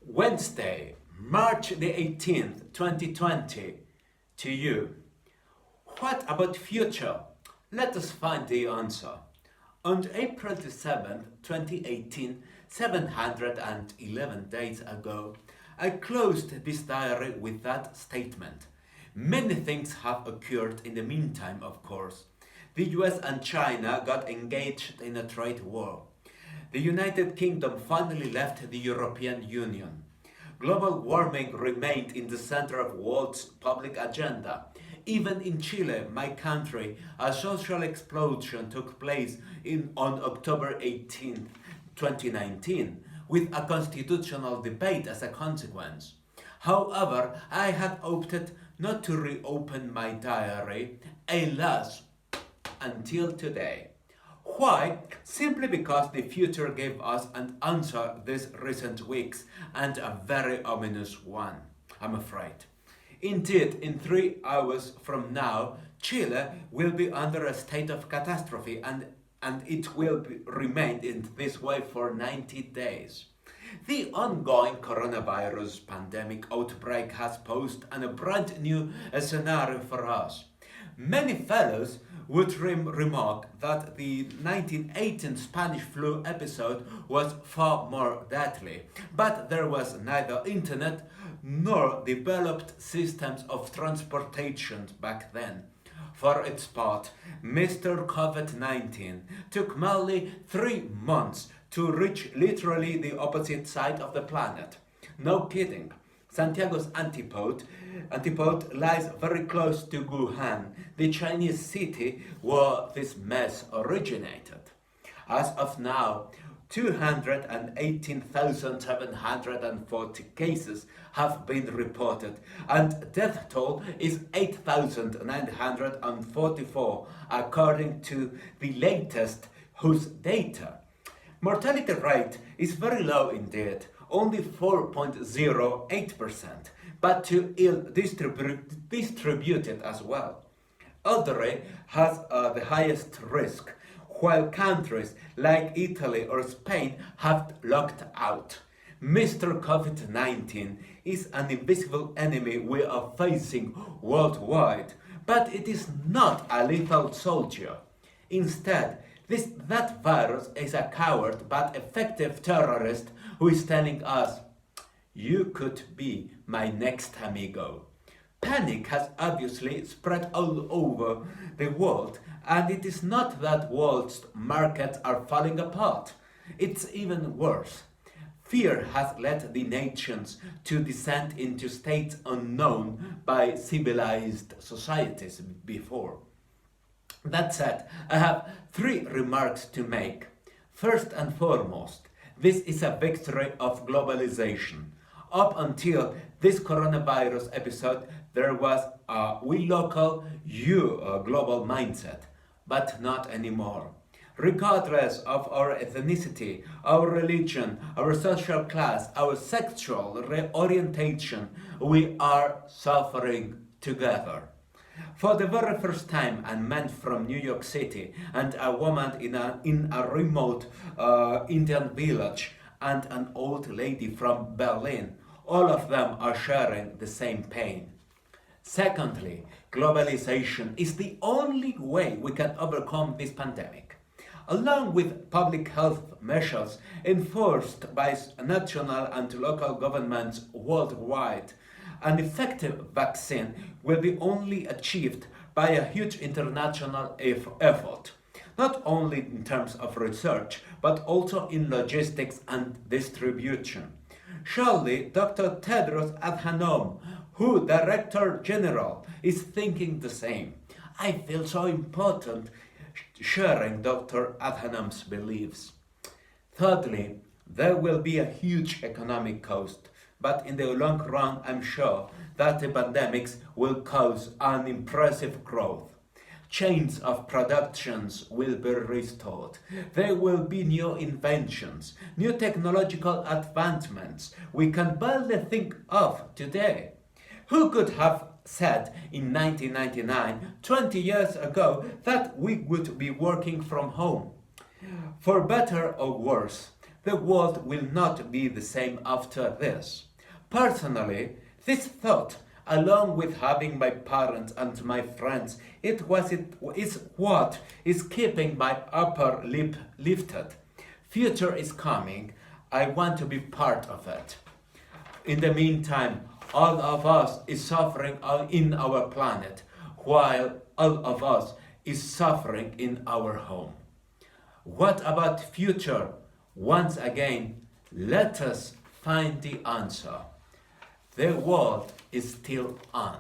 Wednesday, March the 18th, 2020. To you. What about future? Let us find the answer. On April the 7th, 2018, 711 days ago, I closed this diary with that statement. Many things have occurred in the meantime, of course. The US and China got engaged in a trade war. The United Kingdom finally left the European Union. Global warming remained in the center of the world's public agenda. Even in Chile, my country, a social explosion took place on October 18, 2019, with a constitutional debate as a consequence. However, I had opted not to reopen my diary, alas, until today. Why? Simply because the future gave us an answer these recent weeks, and a very ominous one, I'm afraid. Indeed, in 3 hours from now, Chile will be under a state of catastrophe and it will remain in this way for 90 days. The ongoing coronavirus pandemic outbreak has posed a brand new scenario for us. Many fellows would remark that the 1918 Spanish flu episode was far more deadly, but there was neither internet nor developed systems of transportation back then. For its part, Mr. COVID-19 took merely 3 months to reach literally the opposite side of the planet. No kidding. Santiago's antipode lies very close to Wuhan, the Chinese city where this mess originated. As of now, 218,740 cases have been reported, and death toll is 8,944 according to the latest WHO's data. Mortality rate is very low indeed, only 4.08%, but too ill distributed as well. Elderly has the highest risk, while countries like Italy or Spain have locked out. Mr. COVID-19 is an invisible enemy we are facing worldwide, but it is not a lethal soldier. Instead, that virus is a coward but effective terrorist who is telling us, "You could be my next amigo." Panic has obviously spread all over the world, and it is not that world's markets are falling apart. It's even worse. Fear has led the nations to descend into states unknown by civilized societies before. That said, I have 3 remarks to make. First and foremost, this is a victory of globalization. Up until this coronavirus episode, there was a we local, you global mindset, but not anymore. Regardless of our ethnicity, our religion, our social class, our sexual orientation, we are suffering together. For the very first time, a man from New York City and a woman in a remote Indian village and an old lady from Berlin, all of them are sharing the same pain. Secondly, globalization is the only way we can overcome this pandemic. Along with public health measures enforced by national and local governments worldwide, an effective vaccine will be only achieved by a huge international effort, not only in terms of research, but also in logistics and distribution. Surely Dr. Tedros Adhanom, who Director General, is thinking the same. I feel so important sharing Dr. Adhanom's beliefs. Thirdly, there will be a huge economic cost, but in the long run, I'm sure that the pandemics will cause an impressive growth. Chains of productions will be restored. There will be new inventions, new technological advancements we can barely think of today. Who could have said in 1999, 20 years ago, that we would be working from home? For better or worse, The world will not be the same after this. Personally, this thought, along with having my parents and my friends, is what is keeping my upper lip lifted. Future is coming. I want to be part of it. In the meantime, all of us is suffering in our planet, while all of us is suffering in our home. What about future? Once again, let us find the answer. The world is still on.